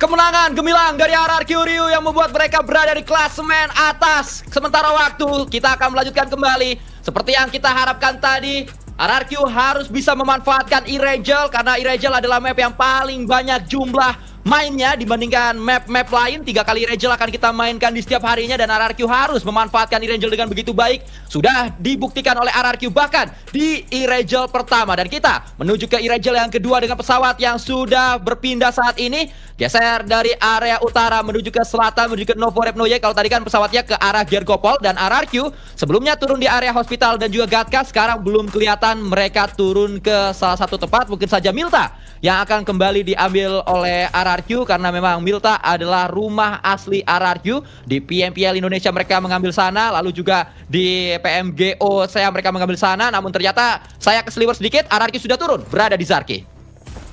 kemenangan gemilang dari RRQ Ryu yang membuat mereka berada di klasemen atas. Sementara waktu, kita akan melanjutkan kembali. Seperti yang kita harapkan tadi, RRQ harus bisa memanfaatkan Iragel karena Iragel adalah map yang paling banyak jumlah mainnya dibandingkan map-map lain. 3 kali Iragel akan kita mainkan di setiap harinya dan RRQ harus memanfaatkan Iragel dengan begitu baik. Sudah dibuktikan oleh RRQ bahkan di Iragel pertama. Dan kita menuju ke Iragel yang kedua dengan pesawat yang sudah berpindah saat ini. Geser dari area utara menuju ke selatan, menuju ke Novorepnoye. Kalau tadi kan pesawatnya ke arah Gergopol, dan RRQ sebelumnya turun di area hospital dan juga Gatka. Sekarang belum kelihatan mereka turun ke salah satu tempat. Mungkin saja Milta yang akan kembali diambil oleh RRQ karena memang Milta adalah rumah asli RRQ. Di PMPL Indonesia mereka mengambil sana, lalu juga di PMGO saya mereka mengambil sana. Namun ternyata saya keseliwer sedikit, RRQ sudah turun berada di Zarki.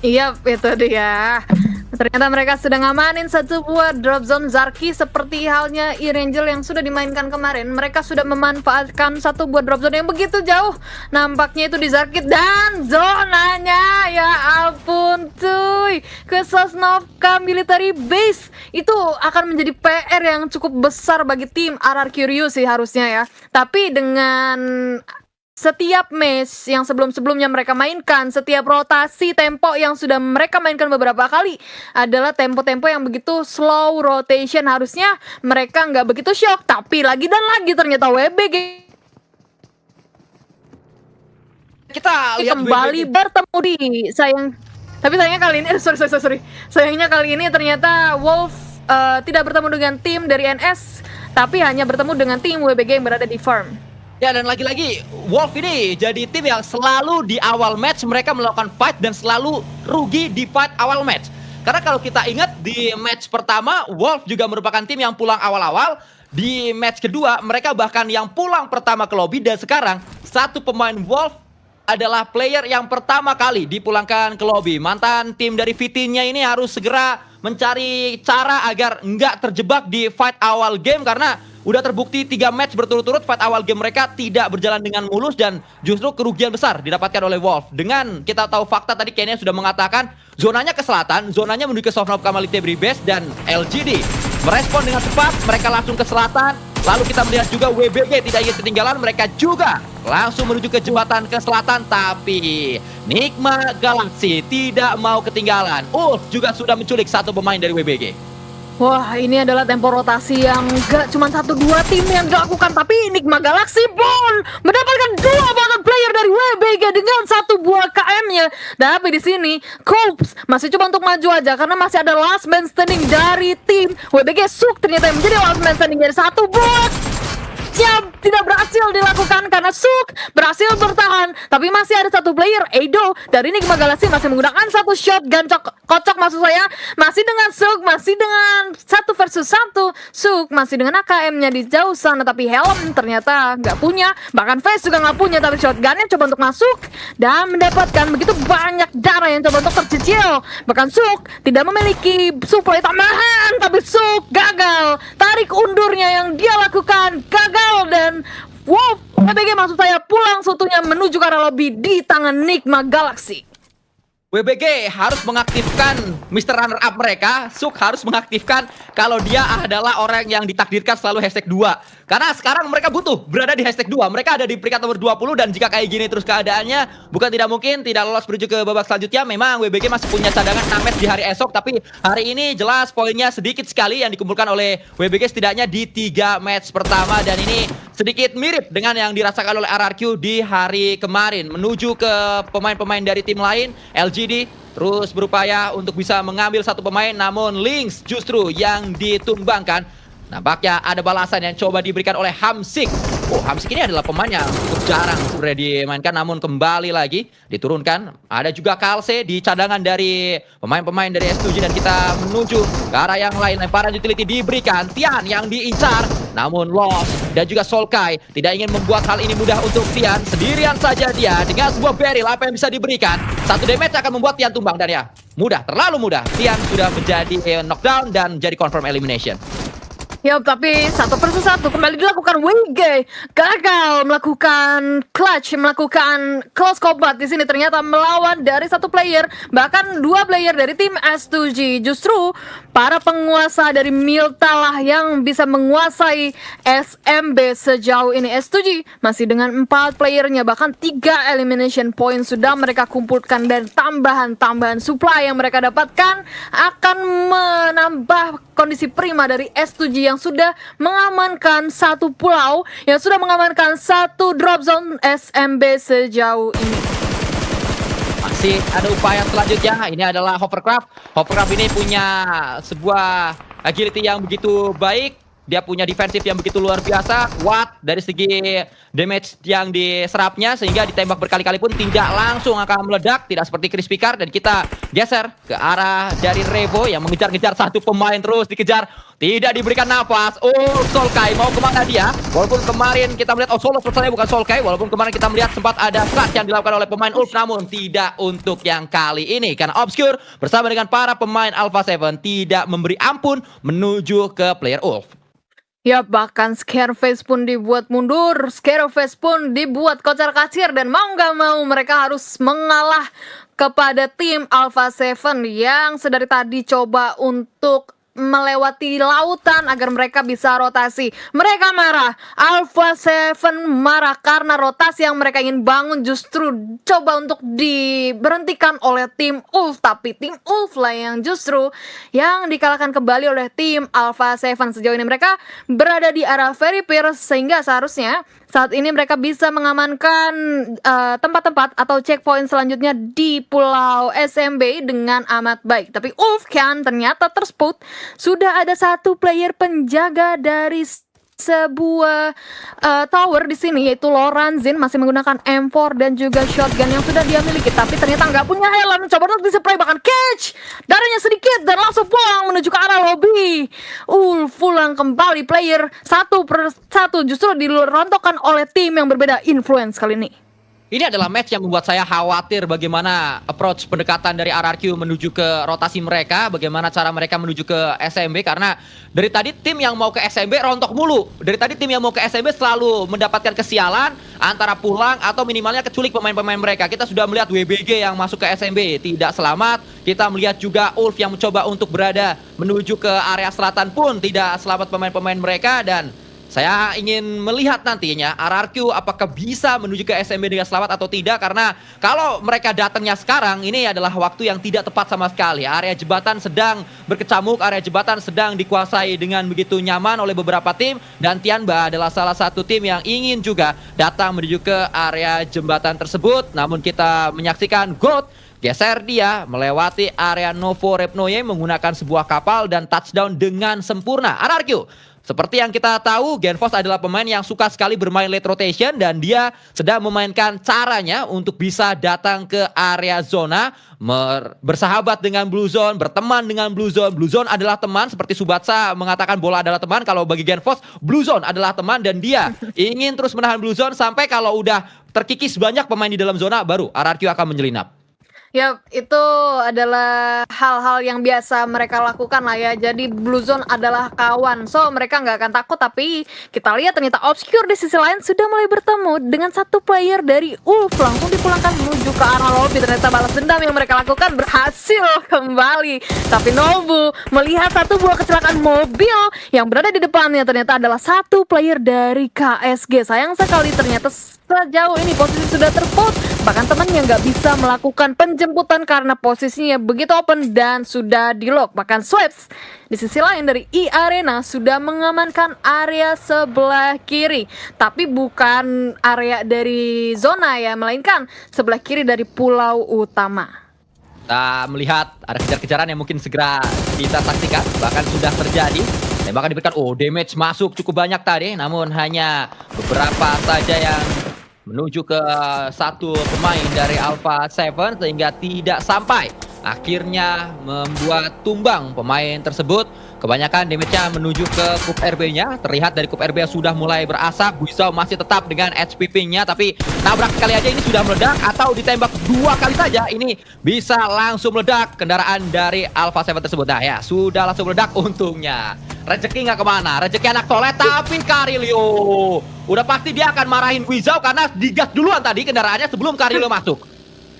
Iya, itu dia. Ternyata mereka sudah ngamanin satu buah drop zone Zarki seperti halnya Irangel yang sudah dimainkan kemarin. Mereka sudah memanfaatkan satu buah drop zone yang begitu jauh. Nampaknya itu di Zarki dan zonanya, ya ampun cuy, ke Sosnovka Military Base. Itu akan menjadi PR yang cukup besar bagi tim RRQ Ryu sih harusnya ya. Tapi dengan setiap match yang sebelum-sebelumnya mereka mainkan, setiap rotasi tempo yang sudah mereka mainkan beberapa kali adalah tempo-tempo yang begitu slow rotation. Harusnya mereka nggak begitu shock, tapi lagi dan lagi ternyata WBG Kita lihat kembali WBG bertemu di tapi sayangnya kali ini sorry. Sayangnya kali ini ternyata Wolf tidak bertemu dengan tim dari NS, tapi hanya bertemu dengan tim WBG yang berada di farm. Ya, dan lagi-lagi Wolf ini jadi tim yang selalu di awal match mereka melakukan fight dan selalu rugi di fight awal match. Karena kalau kita ingat di match pertama, Wolf juga merupakan tim yang pulang awal-awal. Di match kedua mereka bahkan yang pulang pertama ke lobby, dan sekarang satu pemain Wolf adalah player yang pertama kali dipulangkan ke lobby. Mantan tim dari VT-nya ini harus segera mencari cara agar nggak terjebak di fight awal game karena udah terbukti 3 match berturut-turut fight awal game mereka tidak berjalan dengan mulus dan justru kerugian besar didapatkan oleh Wolf. Dengan kita tahu fakta tadi Kenya sudah mengatakan zonanya ke selatan, zonanya menuju ke Sosnovka Military Base, dan LGD merespon dengan cepat, mereka langsung ke selatan. Lalu kita melihat juga WBG tidak ingin ketinggalan, mereka juga langsung menuju ke jembatan ke selatan, tapi Nigma Galaxy tidak mau ketinggalan. Ulf juga sudah menculik satu pemain dari WBG. Wah, ini adalah tempo rotasi yang gak cuma 1-2 tim yang dilakukan, tapi Nigma Galaxy pun mendapatkan 2 banget player dari WBG dengan 1 buah KM-nya. Tapi di sini Corps masih coba untuk maju aja karena masih ada last man standing dari tim WBG. Suk ternyata yang menjadi last man standing dari 1 buah jam tidak berhasil dilakukan karena Suk berhasil bertahan, tapi masih ada 1 player Edo dari Nigma Galaxy masih menggunakan 1 shotgun kocok maksud saya, masih dengan Suk, masih dengan 1 versus 1. Suk masih dengan AKM-nya di jauh sana, tapi helm ternyata nggak punya, bahkan Face juga nggak punya, tapi shotgunnya coba untuk masuk dan mendapatkan begitu banyak darah yang coba untuk tercicil. Bahkan Suk tidak memiliki supply tambahan, tapi Suk gagal, tarik undurnya yang dia lakukan gagal. Dan wow, WBG maksud saya pulang seutuhnya menuju ke arah lobby di tangan Nigma Galaxy. WBG harus mengaktifkan Mr. Runner Up mereka. Suk harus mengaktifkan kalau dia adalah orang yang ditakdirkan selalu hashtag 2. Karena sekarang mereka butuh berada di hashtag 2. Mereka ada di peringkat nomor 20, dan jika kayak gini terus keadaannya, bukan tidak mungkin tidak lolos menuju ke babak selanjutnya. Memang WBG masih punya cadangan 6 match di hari esok, tapi hari ini jelas poinnya sedikit sekali yang dikumpulkan oleh WBG setidaknya di 3 match pertama, dan ini sedikit mirip dengan yang dirasakan oleh RRQ di hari kemarin. Menuju ke pemain-pemain dari tim lain, LGD terus berupaya untuk bisa mengambil 1 pemain, namun Lynx justru yang ditumbangkan. Nampaknya ada balasan yang coba diberikan oleh Hamsik. Oh, Hamsik ini adalah pemain yang cukup jarang sebenarnya dimainkan, namun kembali lagi diturunkan. Ada juga Kalse di cadangan dari pemain-pemain dari S7, dan kita menuju ke arah yang lain. Lemparan utility diberikan, Tian yang diincar, namun lost. Dan juga Solkai tidak ingin membuat hal ini mudah untuk Tian. Sendirian saja dia dengan sebuah barrel, apa yang bisa diberikan. 1 damage akan membuat Tian tumbang, dan ya mudah, terlalu mudah. Tian sudah menjadi knockdown dan jadi confirm elimination. Yup, tapi satu versus satu kembali dilakukan WG. Gagal melakukan clutch, melakukan close combat di sini ternyata melawan dari satu player, bahkan dua player dari tim S2G. Justru para penguasa dari Milta lah yang bisa menguasai SMB sejauh ini. S2G masih dengan 4 playernya, bahkan 3 elimination point sudah mereka kumpulkan, dan tambahan supply yang mereka dapatkan akan menambah kondisi prima dari S2G yang sudah mengamankan satu pulau, yang sudah mengamankan satu drop zone SMB sejauh ini. Masih ada upaya selanjutnya. Ini adalah Hovercraft. Hovercraft ini punya sebuah agility yang begitu baik. Dia punya defensif yang begitu luar biasa, kuat dari segi damage yang diserapnya, sehingga ditembak berkali-kali pun tidak langsung akan meledak, tidak seperti Crispy Car. Dan kita geser ke arah dari Revo yang mengejar-ngejar satu pemain, terus dikejar, tidak diberikan nafas. Oh, Solkai mau kemana dia? Walaupun kemarin kita melihat, Solo sebenarnya bukan Solkai. Walaupun kemarin kita melihat sempat ada clutch yang dilakukan oleh pemain Ulf, namun tidak untuk yang kali ini, karena Obscure bersama dengan para pemain Alpha 7 tidak memberi ampun menuju ke player Ulf. Ya, bahkan Scareface pun dibuat mundur, Scareface pun dibuat kocar-kacir, dan mau nggak mau mereka harus mengalah kepada tim Alpha 7 yang sedari tadi coba untuk melewati lautan agar mereka bisa rotasi. Mereka marah, Alpha 7 marah karena rotasi yang mereka ingin bangun justru coba untuk diberhentikan oleh tim Ulf. Tapi tim Ulf lah yang justru yang dikalahkan kembali oleh tim Alpha 7. Sejauh ini mereka berada di arah Very Pier, sehingga seharusnya saat ini mereka bisa mengamankan tempat-tempat atau checkpoint selanjutnya di Pulau SMB dengan amat baik. Tapi Ulfcan ternyata terspot. Sudah ada satu player penjaga dari sebuah tower di sini, yaitu Loranzin, masih menggunakan M4 dan juga shotgun yang sudah dia miliki, tapi ternyata nggak punya helm. Coba untuk disupply, bahkan catch darahnya sedikit dan langsung pulang menuju ke arah lobby. Pulang kembali player satu per satu, justru dirontokkan oleh tim yang berbeda, Influence kali ini. Ini adalah match yang membuat saya khawatir bagaimana approach pendekatan dari RRQ menuju ke rotasi mereka, bagaimana cara mereka menuju ke SMB, karena dari tadi tim yang mau ke SMB rontok mulu. Dari tadi tim yang mau ke SMB selalu mendapatkan kesialan, antara pulang atau minimalnya keculik pemain-pemain mereka. Kita sudah melihat WBG yang masuk ke SMB tidak selamat, kita melihat juga Ulf yang mencoba untuk berada menuju ke area selatan pun tidak selamat pemain-pemain mereka. Dan saya ingin melihat nantinya RRQ apakah bisa menuju ke SMB dengan selamat atau tidak, karena kalau mereka datangnya sekarang, ini adalah waktu yang tidak tepat sama sekali. Area jembatan sedang berkecamuk, area jembatan sedang dikuasai dengan begitu nyaman oleh beberapa tim, dan Tianba adalah salah satu tim yang ingin juga datang menuju ke area jembatan tersebut. Namun kita menyaksikan Goat geser dia melewati area Novo Repnoye menggunakan sebuah kapal dan touchdown dengan sempurna. RRQ, seperti yang kita tahu, Genfos adalah pemain yang suka sekali bermain late rotation, dan dia sedang memainkan caranya untuk bisa datang ke area zona, bersahabat dengan Blue Zone, berteman dengan Blue Zone. Blue Zone adalah teman, seperti Subatsa mengatakan bola adalah teman. Kalau bagi Genfos, Blue Zone adalah teman, dan dia ingin terus menahan Blue Zone sampai kalau udah terkikis banyak pemain di dalam zona, baru RRQ akan menyelinap. Ya, itu adalah hal-hal yang biasa mereka lakukan lah ya. Jadi Blue Zone adalah kawan, so mereka nggak akan takut. Tapi kita lihat ternyata Obscure di sisi lain sudah mulai bertemu dengan satu player dari Ulf, langsung dipulangkan menuju ke arah lobby. Ternyata balas dendam yang mereka lakukan berhasil kembali. Tapi Nobu melihat satu buah kecelakaan mobil yang berada di depannya, ternyata adalah satu player dari KSG. Sayang sekali ternyata sejauh ini posisi sudah terpot, bahkan temannya nggak bisa melakukan penjemputan karena posisinya begitu open dan sudah di lock. Bahkan Swaps di sisi lain dari E-Arena sudah mengamankan area sebelah kiri, tapi bukan area dari zona ya, melainkan sebelah kiri dari pulau utama. Kita melihat ada kejar-kejaran yang mungkin segera kita saksikan, bahkan sudah terjadi. Tembakan diberikan, damage masuk cukup banyak tadi, namun hanya beberapa saja yang menuju ke satu pemain dari Alpha 7 sehingga tidak sampai. Akhirnya membuat tumbang pemain tersebut. Kebanyakan damage-nya menuju ke Kup RB-nya. Terlihat dari Kup RB sudah mulai berasap. Guizhou masih tetap dengan HP ping-nya, tapi nabrak sekali aja ini sudah meledak, atau ditembak 2 kali saja ini bisa langsung meledak kendaraan dari Alpha 7 tersebut. Nah ya, sudah langsung meledak untungnya. Rezeki nggak kemana, rezeki anak soleh, tapi Karilio udah pasti dia akan marahin Guizhou karena digas duluan tadi kendaraannya sebelum Karilio masuk.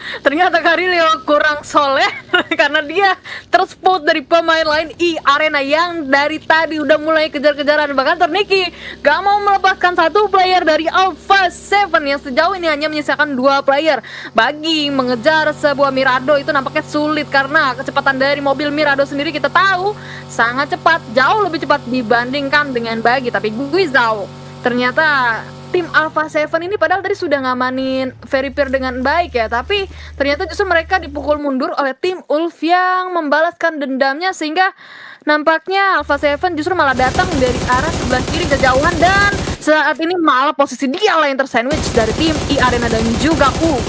Ternyata Karilio kurang soleh karena dia terspot dari pemain lain Arena yang dari tadi udah mulai kejar-kejaran. Bahkan Torniki gak mau melepaskan satu player dari Alpha 7 yang sejauh ini hanya menyisakan 2 player. Bagi mengejar sebuah Mirado itu nampaknya sulit karena kecepatan dari mobil Mirado sendiri kita tahu sangat cepat, jauh lebih cepat dibandingkan dengan Bagi. Tapi Guizhou ternyata tim Alpha 7 ini padahal tadi sudah ngamanin Veripair dengan baik ya, tapi ternyata justru mereka dipukul mundur oleh tim Ulf yang membalaskan dendamnya, sehingga nampaknya Alpha 7 justru malah datang dari arah sebelah kiri kejauhan, dan saat ini malah posisi dia lah yang tersandwich dari tim Arena dan juga Ku.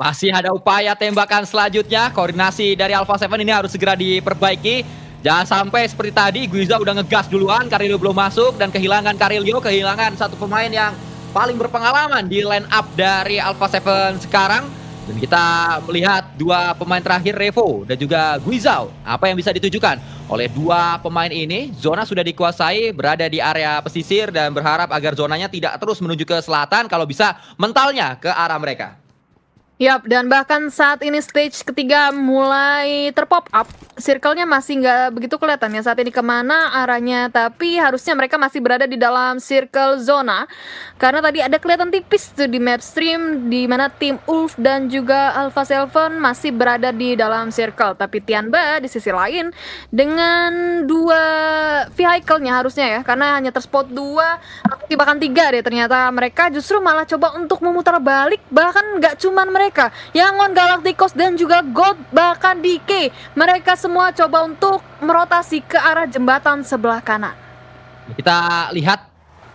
Masih ada upaya tembakan selanjutnya. Koordinasi dari Alpha 7 ini harus segera diperbaiki. Jangan sampai seperti tadi Guizhou udah ngegas duluan, Karilio belum masuk, dan kehilangan Karilio, kehilangan satu pemain yang paling berpengalaman di line up dari Alpha 7 sekarang. Dan kita melihat 2 pemain terakhir, Revo dan juga Guizhou. Apa yang bisa ditujukan oleh 2 pemain ini? Zona sudah dikuasai, berada di area pesisir, dan berharap agar zonanya tidak terus menuju ke selatan, kalau bisa mentalnya ke arah mereka. Yap, dan bahkan saat ini stage ketiga mulai terpop up. Circle-nya masih nggak begitu kelihatan ya saat ini kemana arahnya, tapi harusnya mereka masih berada di dalam circle zona. Karena tadi ada kelihatan tipis tuh di map stream di mana tim Ulf dan juga Alpha 7 masih berada di dalam circle. Tapi Tianba di sisi lain dengan 2 vehicle-nya harusnya ya, karena hanya terspot 2 atau bahkan 3 deh, ternyata mereka justru malah coba untuk memutar balik. Bahkan nggak cuman mereka, Yangon, Galacticos dan juga God, bahkan DK, mereka semua coba untuk merotasi ke arah jembatan sebelah kanan. Kita lihat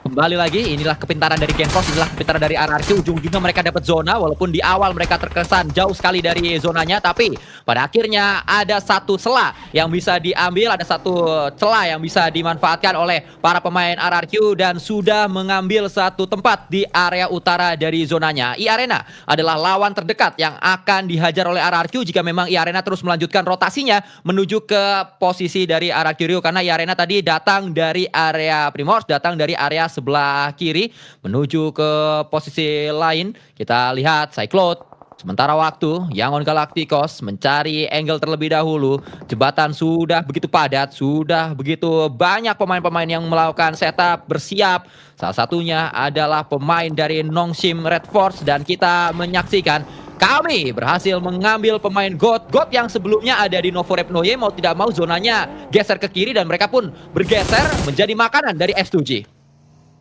kembali lagi, inilah kepintaran dari GeForce, inilah kepintaran dari RRQ. Ujung-ujungnya mereka dapat zona, walaupun di awal mereka terkesan jauh sekali dari zonanya, tapi pada akhirnya ada satu celah yang bisa diambil, ada satu celah yang bisa dimanfaatkan oleh para pemain RRQ, dan sudah mengambil satu tempat di area utara dari zonanya. Arena adalah lawan terdekat yang akan dihajar oleh RRQ jika memang Arena terus melanjutkan rotasinya menuju ke posisi dari RRQ Rio, karena Arena tadi datang dari area Primors, datang dari area sebelah kiri menuju ke posisi lain. Kita lihat Cyclone. Sementara waktu, Yangon Galacticos mencari angle terlebih dahulu. Jembatan sudah begitu padat, sudah begitu banyak pemain-pemain yang melakukan setup, bersiap. Salah satunya adalah pemain dari Nongshim Red Force, dan kita menyaksikan kami berhasil mengambil pemain God yang sebelumnya ada di Novorep Noye. Mau tidak mau zonanya geser ke kiri, dan mereka pun bergeser menjadi makanan dari S2G.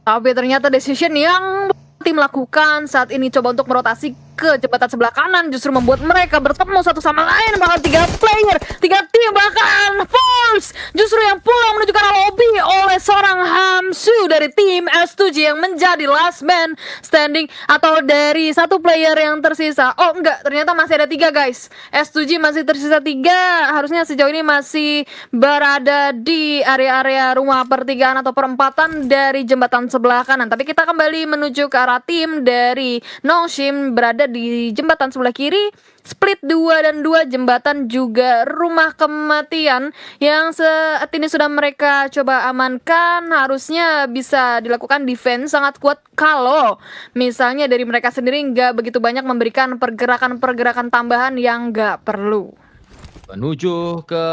Tapi ternyata decision yang tim lakukan saat ini coba untuk merotasi ke jembatan sebelah kanan justru membuat mereka bertemu satu sama lain. Bahkan 3 player, 3 tim, bahkan Force justru yang pulang menuju ke arah lobby oleh seorang Hamsu dari tim S2G yang menjadi last man standing, atau dari satu player yang tersisa. Oh enggak, ternyata masih ada 3 guys. S2G masih tersisa 3, harusnya sejauh ini masih berada di area-area rumah pertigaan atau perempatan dari jembatan sebelah kanan. Tapi kita kembali menuju ke arah tim dari Nongshim berada di jembatan sebelah kiri, split 2 dan 2, jembatan juga rumah kematian yang saat ini sudah mereka coba amankan. Harusnya bisa dilakukan defense sangat kuat kalau misalnya dari mereka sendiri nggak begitu banyak memberikan pergerakan-pergerakan tambahan yang nggak perlu. Menuju ke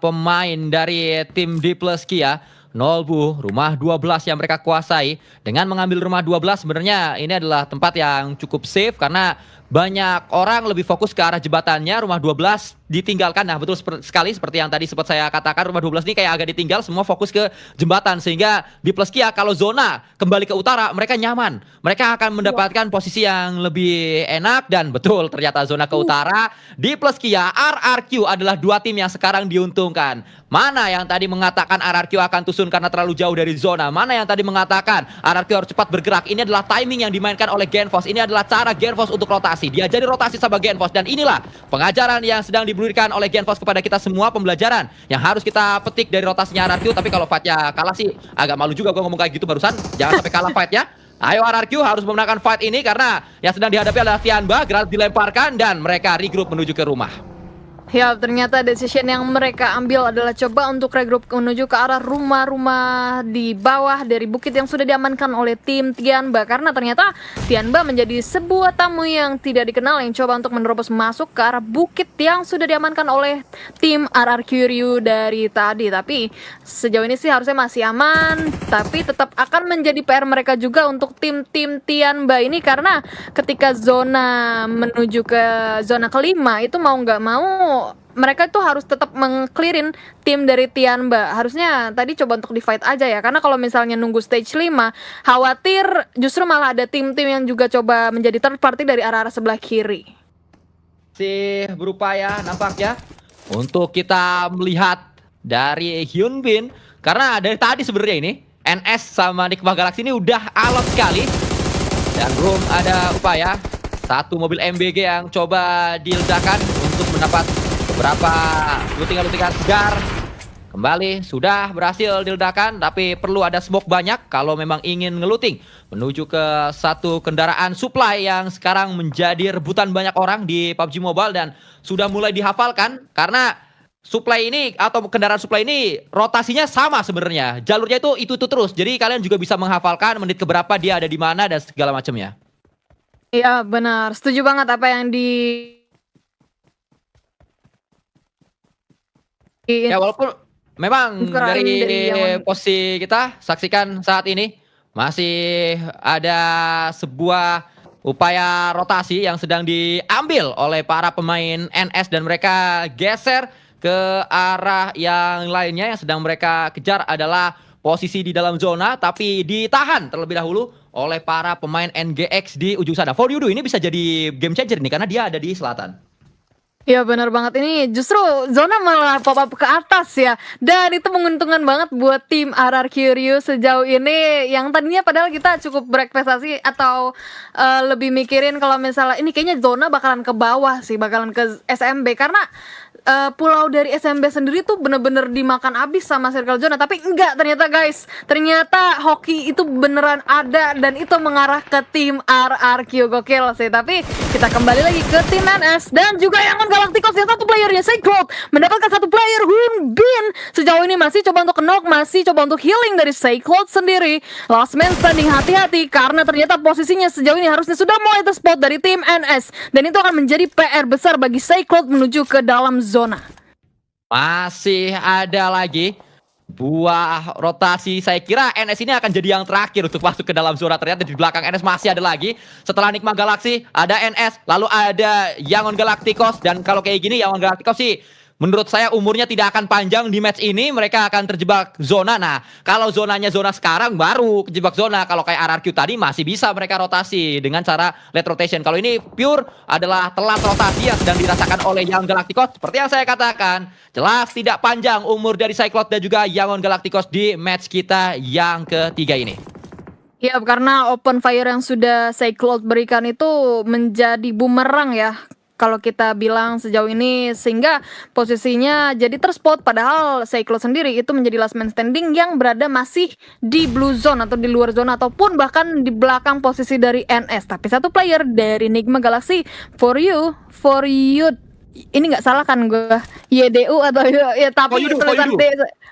pemain dari tim D Plus Kia, Nolbu, rumah 12 yang mereka kuasai. Dengan mengambil rumah 12 sebenarnya ini adalah tempat yang cukup safe karena banyak orang lebih fokus ke arah jembatannya. Rumah 12 ditinggalkan. Nah betul sekali seperti yang tadi sempat saya katakan, rumah 12 ini kayak agak ditinggal, semua fokus ke jembatan. Sehingga di Plus Kia kalau zona kembali ke utara mereka nyaman, mereka akan mendapatkan posisi yang lebih enak. Dan betul ternyata zona ke utara di Plus Kia, RRQ adalah 2 tim yang sekarang diuntungkan. Mana yang tadi mengatakan RRQ akan tusun karena terlalu jauh dari zona, mana yang tadi mengatakan RRQ harus cepat bergerak. Ini adalah timing yang dimainkan oleh GeForce. Ini adalah cara GeForce untuk rotasi. Dia jadi rotasi sama GeForce, dan inilah pengajaran yang sedang diberikan diberikan oleh GeForce kepada kita semua pembelajaran yang harus kita petik dari rotasinya RRQ. Tapi kalau fightnya kalah sih agak malu juga gue ngomong kayak gitu barusan. Jangan sampai kalah fight ya. Ayo RRQ harus memenangkan fight ini karena yang sedang dihadapi adalah Tianba. Granat dilemparkan dan mereka regroup menuju ke rumah. Ya, ternyata decision yang mereka ambil adalah coba untuk regroup menuju ke arah rumah-rumah di bawah dari bukit yang sudah diamankan oleh tim Tianba. Karena ternyata Tianba menjadi sebuah tamu yang tidak dikenal yang coba untuk menerobos masuk ke arah bukit yang sudah diamankan oleh tim RRQ Ryu dari tadi. Tapi sejauh ini sih harusnya masih aman, tapi tetap akan menjadi PR mereka juga untuk tim-tim Tianba ini karena ketika zona menuju ke zona kelima itu mau nggak mau mereka itu harus tetap meng-clearin tim dari Tianba. Harusnya tadi coba untuk di fight aja ya. Karena kalau misalnya nunggu stage 5, khawatir justru malah ada tim-tim yang juga coba menjadi third party dari arah-arah sebelah kiri. Berupaya nampaknya untuk kita melihat dari Hyunbin. Karena dari tadi sebenarnya ini NS sama Nigma Galaxy ini udah alot sekali. Dan belum ada upaya. Satu mobil MBG yang coba diledakkan untuk mendapat beberapa lutingan-lutingan segar. Kembali sudah berhasil diledakkan, tapi perlu ada smoke banyak kalau memang ingin ngeluting menuju ke satu kendaraan supply yang sekarang menjadi rebutan banyak orang di PUBG Mobile dan sudah mulai dihafalkan karena supply ini atau kendaraan supply ini rotasinya sama sebenarnya. Jalurnya itu terus. Jadi kalian juga bisa menghafalkan menit keberapa dia ada di mana dan segala macamnya. Iya, benar. Setuju banget apa yang Ya walaupun memang Keren dari dari Yaman. posisi kita saksikan saat ini masih ada sebuah upaya rotasi yang sedang diambil oleh para pemain NS dan mereka geser ke arah yang lainnya. Yang sedang mereka kejar adalah posisi di dalam zona tapi ditahan terlebih dahulu oleh para pemain NGX di ujung sana. For Yudo ini bisa jadi game changer nih karena dia ada di selatan. Ya benar banget, ini justru zona malah pop up ke atas ya. Dan itu menguntungkan banget buat tim RRQ Ryu sejauh ini. Yang tadinya padahal kita cukup berekspektasi atau lebih mikirin kalau misalnya ini kayaknya zona bakalan ke bawah sih, bakalan ke SMB. Karena pulau dari SMB sendiri tuh bener-bener dimakan abis sama Circle Zona. Tapi enggak ternyata guys, ternyata hoki itu beneran ada dan itu mengarah ke tim RRQ. Gokil sih. Tapi kita kembali lagi ke tim NS dan juga Yangon Galacticos yang satu playernya Cyclops mendapatkan satu player Hyunbin. Sejauh ini masih coba untuk knock, masih coba untuk healing dari Cyclops sendiri. Last man standing, hati-hati karena ternyata posisinya sejauh ini harusnya sudah mulai terspot dari tim NS dan itu akan menjadi PR besar bagi Cyclops menuju ke dalam zona. Masih ada lagi buah rotasi. Saya kira NS ini akan jadi yang terakhir untuk masuk ke dalam zona. Ternyata di belakang NS masih ada lagi. Setelah Nigma Galaxy ada NS, lalu ada Yangon Galacticos. Dan kalau kayak gini Yangon Galacticos sih menurut saya umurnya tidak akan panjang di match ini. Mereka akan terjebak zona. Nah, kalau zonanya zona sekarang baru kejebak zona. Kalau kayak RRQ tadi masih bisa mereka rotasi dengan cara late rotation. Kalau ini pure adalah telat rotasi yang sedang dirasakan oleh Yangon Galacticos. Seperti yang saya katakan, jelas tidak panjang umur dari Cyclops dan juga Yangon Galacticos di match kita yang ketiga ini. Ya, karena open fire yang sudah Cyclops berikan itu menjadi bumerang ya. Kalau kita bilang sejauh ini sehingga posisinya jadi terspot padahal Cyclops sendiri itu menjadi last man standing yang berada masih di blue zone atau di luar zona ataupun bahkan di belakang posisi dari NS. Tapi satu player dari Nigma Galaxy for you ini nggak salah kan gue YDU atau ya tapi tulisan D.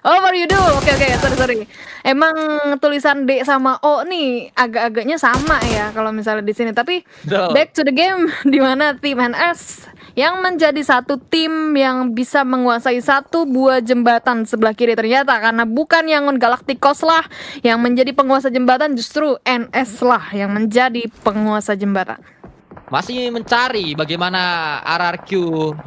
Oh for you do. Oke, sorry. Emang tulisan D sama O nih agak-agaknya sama ya kalau misalnya di sini. Tapi back to the game di mana tim NS yang menjadi satu tim yang bisa menguasai satu buah jembatan sebelah kiri ternyata karena bukan Yangon Galacticos lah yang menjadi penguasa jembatan, justru NS lah yang menjadi penguasa jembatan. Masih mencari bagaimana RRQ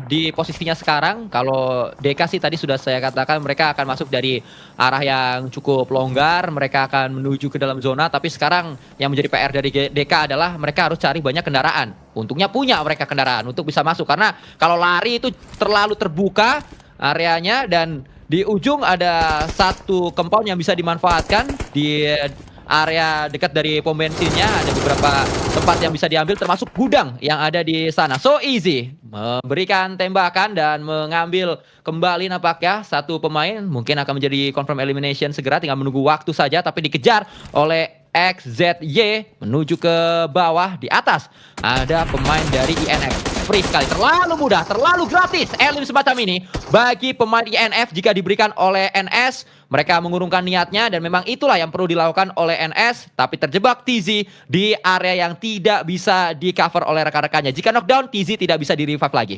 di posisinya sekarang. Kalau DK sih tadi sudah saya katakan mereka akan masuk dari arah yang cukup longgar. Mereka akan menuju ke dalam zona. Tapi sekarang yang menjadi PR dari DK adalah mereka harus cari banyak kendaraan. Untungnya punya mereka kendaraan untuk bisa masuk. Karena kalau lari itu terlalu terbuka areanya. Dan di ujung ada satu compound yang bisa dimanfaatkan di area dekat dari pom bensinnya. Ada beberapa tempat yang bisa diambil termasuk gudang yang ada di sana. So easy memberikan tembakan dan mengambil kembali nampaknya satu pemain. Mungkin akan menjadi confirm elimination segera, tinggal menunggu waktu saja. Tapi dikejar oleh XZY menuju ke bawah. Di atas ada pemain dari INF. Free sekali, terlalu mudah, terlalu gratis elim semacam ini bagi pemain INF jika diberikan oleh NS. Mereka mengurungkan niatnya dan memang itulah yang perlu dilakukan oleh NS. Tapi terjebak TZ di area yang tidak bisa di cover oleh rekan-rekannya. Jika knockdown, TZ tidak bisa di revive lagi.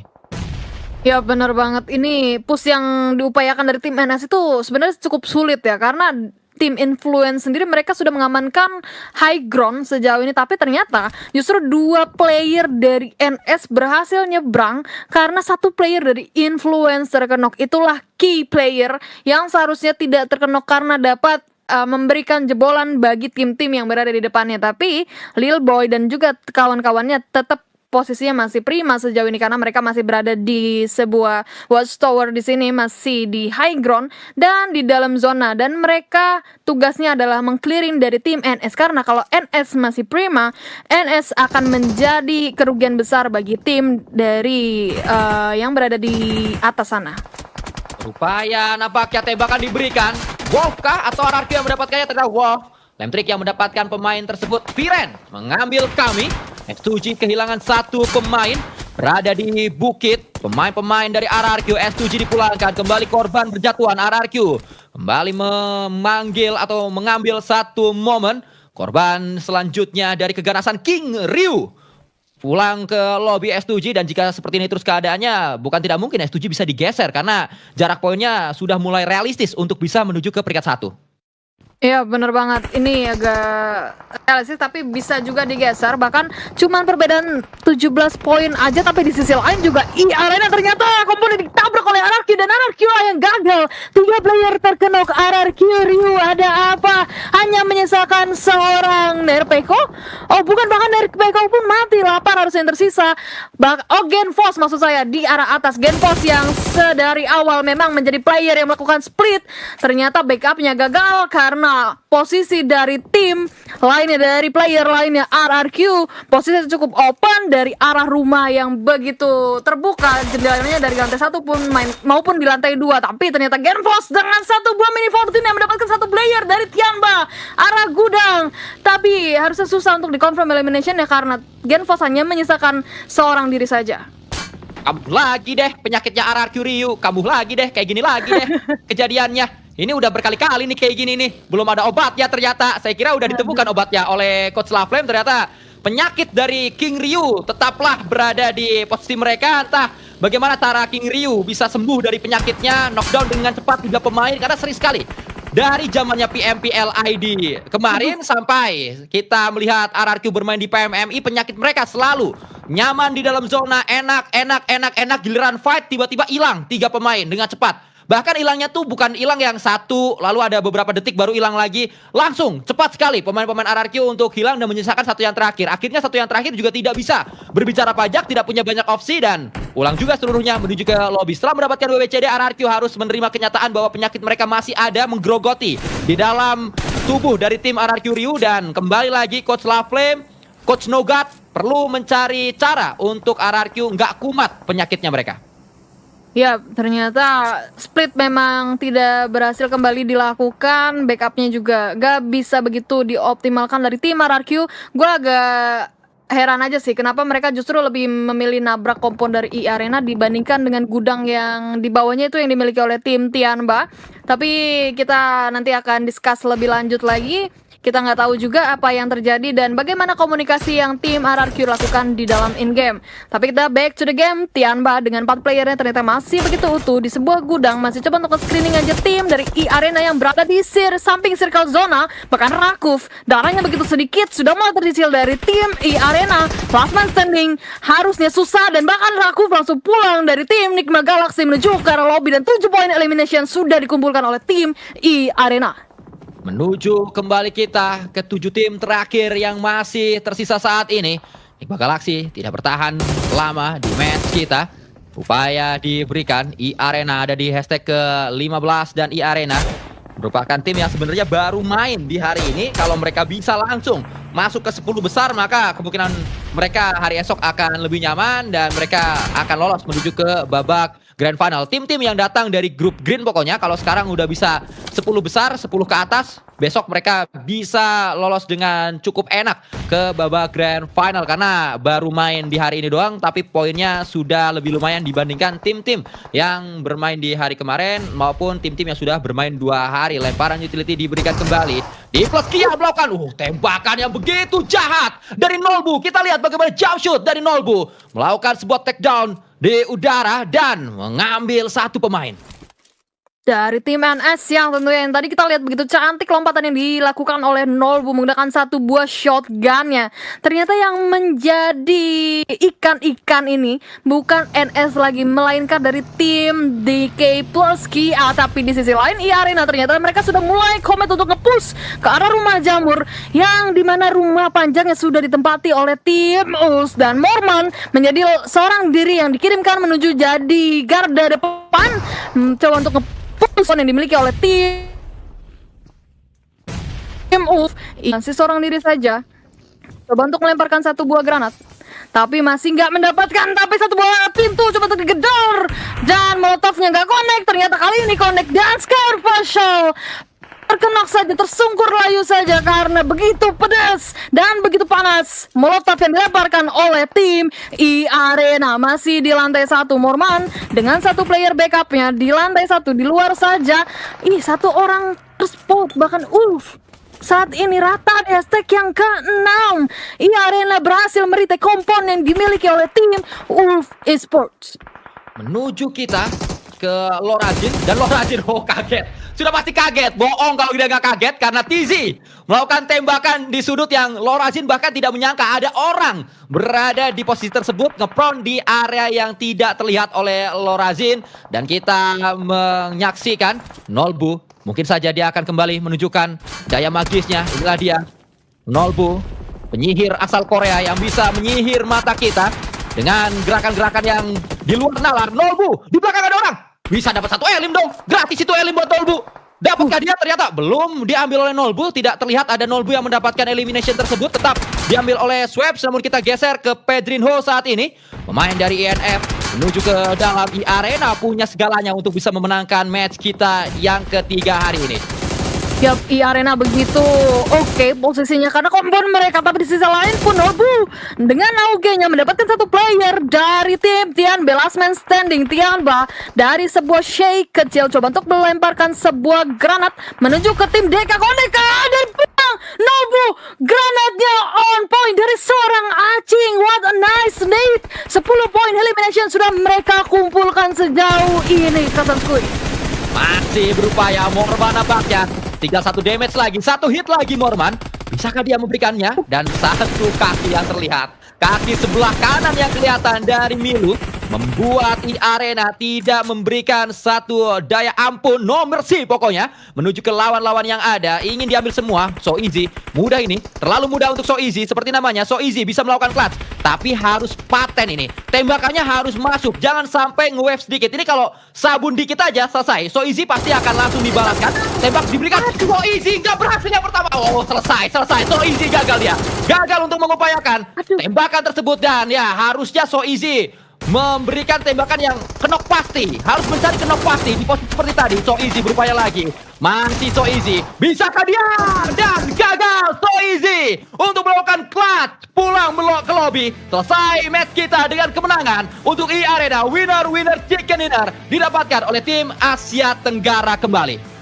Ya benar banget, ini push yang diupayakan dari tim NS itu sebenarnya cukup sulit ya, karena tim Influence sendiri mereka sudah mengamankan high ground sejauh ini, tapi ternyata justru 2 player dari NS berhasil nyebrang karena 1 player dari Influence terkenok. Itulah key player yang seharusnya tidak terkenok karena dapat memberikan jebolan bagi tim-tim yang berada di depannya. Tapi Lil Boy dan juga kawan-kawannya tetap posisinya masih prima sejauh ini karena mereka masih berada di sebuah watchtower di sini, masih di high ground dan di dalam zona, dan mereka tugasnya adalah meng-clearing dari tim NS karena kalau NS masih prima, NS akan menjadi kerugian besar bagi tim dari yang berada di atas sana. Upaya nampaknya tembakan diberikan. Wolf kah atau RRQ yang mendapatkannya? Ternyata Wolf. Lemtrik yang mendapatkan pemain tersebut. Viren mengambil kami. S2G kehilangan 1 pemain. Berada di bukit. Pemain-pemain dari RRQ. S2G dipulangkan. Kembali korban berjatuhan RRQ. Kembali memanggil atau mengambil 1 momen. Korban selanjutnya dari keganasan King Ryu. Pulang ke lobby S2G, dan jika seperti ini terus keadaannya, bukan tidak mungkin S2G bisa digeser karena jarak poinnya sudah mulai realistis untuk bisa menuju ke peringkat 1. Iya bener banget, ini agak realistis tapi bisa juga digeser, bahkan cuman perbedaan 17 poin aja. Tapi di sisi lain juga Arena ternyata komponen ditabrak oleh RRQ dan RRQ yang gagal. 3 player terkenok RRQ. Ryu ada apa? Hanya menyisakan seorang Nerpeko. Oh bukan, bahkan Nerpeko pun mati. 8 harus yang tersisa. Genfos maksud saya di arah atas. Genfos yang sedari awal memang menjadi player yang melakukan split, ternyata backupnya gagal karena posisi dari tim lainnya, dari player lainnya RRQ posisi cukup open dari arah rumah yang begitu terbuka, jendelanya dari lantai 1 pun maupun di lantai 2. Tapi ternyata Genfos dengan 1 buah mini 14 yang mendapatkan 1 player dari Tianba arah gudang. Tapi harusnya susah untuk di-confirm elimination ya karena Genfos hanya menyisakan seorang diri saja. Kamu lagi deh penyakitnya RRQ Ryu. Kamu lagi deh kayak gini lagi deh kejadiannya. Ini udah berkali-kali nih kayak gini nih. Belum ada obatnya ternyata. Saya kira udah ditemukan obatnya oleh Coach Laflame. Ternyata penyakit dari King Ryu tetaplah berada di posisi mereka. Entah bagaimana cara King Ryu bisa sembuh dari penyakitnya. Knockdown dengan cepat 3 pemain karena sering sekali. Dari zamannya PMPL ID kemarin sampai kita melihat RRQ bermain di PMMI, penyakit mereka selalu nyaman di dalam zona, enak, giliran fight tiba-tiba hilang 3 pemain dengan cepat. Bahkan hilangnya tuh bukan hilang yang 1, lalu ada beberapa detik baru hilang lagi. Langsung, cepat sekali pemain-pemain RRQ untuk hilang dan menyisakan 1 yang terakhir. Akhirnya 1 yang terakhir juga tidak bisa berbicara pajak, tidak punya banyak opsi, dan ulang juga seluruhnya menuju ke lobby. Setelah mendapatkan WWCD, RRQ harus menerima kenyataan bahwa penyakit mereka masih ada menggerogoti di dalam tubuh dari tim RRQ Ryu. Dan kembali lagi Coach Laflame, Coach Nogat perlu mencari cara untuk RRQ nggak kumat penyakitnya mereka. Ya, ternyata split memang tidak berhasil kembali dilakukan. Backupnya juga gak bisa begitu dioptimalkan dari tim RRQ. Gue agak heran aja sih kenapa mereka justru lebih memilih nabrak kompon dari Arena dibandingkan dengan gudang yang di bawahnya itu yang dimiliki oleh tim Tianba. Tapi kita nanti akan discuss lebih lanjut lagi. Kita nggak tahu juga apa yang terjadi dan bagaimana komunikasi yang tim RRQ lakukan di dalam in-game. Tapi kita back to the game. Tianba dengan 4 playernya ternyata masih begitu utuh di sebuah gudang. Masih coba untuk screening aja tim dari Arena yang berada di samping circle zona. Bahkan Rakuf, darahnya begitu sedikit, sudah mulai tercicil dari tim Arena. Last man standing harusnya susah, dan bahkan Rakuf langsung pulang dari tim Nigma Galaxy menuju ke arah lobby. Dan 7 poin elimination sudah dikumpulkan oleh tim Arena. Menuju kembali kita ke 7 tim terakhir yang masih tersisa saat ini. Nigma Galaxy tidak bertahan lama di match kita. Upaya diberikan, Arena ada di hashtag ke-15 dan Arena merupakan tim yang sebenarnya baru main di hari ini. Kalau mereka bisa langsung masuk ke 10 besar, maka kemungkinan mereka hari esok akan lebih nyaman dan mereka akan lolos menuju ke babak Grand Final. Tim-tim yang datang dari grup Green pokoknya kalau sekarang udah bisa 10 besar, 10 ke atas, besok mereka bisa lolos dengan cukup enak ke babak Grand Final karena baru main di hari ini doang tapi poinnya sudah lebih lumayan dibandingkan tim-tim yang bermain di hari kemarin maupun tim-tim yang sudah bermain 2 hari. Lemparan utility diberikan kembali. Di plus Kia melakukan tembakan yang begitu jahat dari Nolbu. Kita lihat bagaimana jump shoot dari Nolbu melakukan sebuah takedown di udara dan mengambil satu pemain. Dari tim NS yang tentunya yang tadi kita lihat begitu cantik lompatan yang dilakukan oleh Nolbu menggunakan satu buah shotgunnya. Ternyata yang menjadi ikan-ikan ini bukan NS lagi melainkan dari tim DK plus Kia. Tapi di sisi lain Arena ternyata mereka sudah mulai komit untuk nge-push ke arah rumah jamur yang dimana rumah panjangnya sudah ditempati oleh tim Us dan Morman menjadi seorang diri yang dikirimkan menuju jadi garda depan. Coba untuk yang dimiliki oleh tim UF masih seorang diri saja. Coba untuk melemparkan satu buah granat tapi masih nggak mendapatkan, tapi satu buah pintu coba untuk digedor dan molotovnya nggak connect. Ternyata kali ini connect dan Scarfacial terkenok saja, tersungkur layu saja karena begitu pedas dan begitu panas molotov yang dilemparkan oleh tim Arena. Masih di lantai 1 Morman dengan satu player backupnya di lantai 1 di luar saja. Satu orang terspot bahkan saat ini rata di hashtag yang ke-6. Arena berhasil meretake kompon yang dimiliki oleh tim Wolf Esports. Menuju kita ke Lorazin dan Lorazin kaget. Sudah pasti kaget, bohong kalau dia nggak kaget karena TZ melakukan tembakan di sudut yang Lorazin bahkan tidak menyangka ada orang berada di posisi tersebut ngepron di area yang tidak terlihat oleh Lorazin dan kita menyaksikan Nolbu mungkin saja dia akan kembali menunjukkan daya magisnya. Inilah dia Nolbu, penyihir asal Korea yang bisa menyihir mata kita dengan gerakan-gerakan yang di luar nalar. Nolbu di belakang ada orang. Bisa dapat satu elim dong. Gratis itu elim buat Nolbu. Dapatkah dia? Ternyata belum diambil oleh Nolbu. Tidak terlihat ada Nolbu yang mendapatkan elimination tersebut. Tetap diambil oleh Swaps. Namun kita geser ke Pedrinho saat ini. Pemain dari INF menuju ke dalam Arena punya segalanya untuk bisa memenangkan match kita yang ketiga hari ini. Yap, Arena begitu oke posisinya karena kompon mereka, tapi di sisi lain pun Nolbu dengan AUG-nya mendapatkan satu player dari tim Tianba last man standing. Tianba dari sebuah shake kecil coba untuk melemparkan sebuah granat menuju ke tim Deka Connect dan bang Nolbu granatnya on point dari seorang Acing. What a nice nade. 10 poin elimination sudah mereka kumpulkan sejauh ini. Kasanskui masih berupaya Morman nampaknya. Tinggal satu damage lagi, satu hit lagi Morman. Bisakah dia memberikannya? Dan satu kaki yang terlihat. Kaki sebelah kanan yang kelihatan dari Milu membuat Arena tidak memberikan satu daya ampun, no mercy pokoknya menuju ke lawan-lawan yang ada. Ingin diambil semua, so easy. Mudah ini, terlalu mudah untuk so easy. Seperti namanya, so easy bisa melakukan clutch. Tapi harus paten ini. Tembakannya harus masuk, jangan sampai nge-wave sedikit. Ini kalau sabun dikit aja selesai. So easy pasti akan langsung dibalaskan. Tembak diberikan, so easy nggak berhasil yang pertama. Selesai. So easy gagal dia. Gagal untuk mengupayakan tembakan tersebut dan ya harusnya so easy memberikan tembakan yang kenok pasti. Harus mencari kenok pasti di posisi seperti tadi. So easy berupaya lagi. Masih so easy. Bisakah dia? Dan gagal so easy untuk melakukan clutch. Pulang ke lobby. Selesai match kita dengan kemenangan untuk Arena. Winner chicken dinner didapatkan oleh tim Asia Tenggara kembali.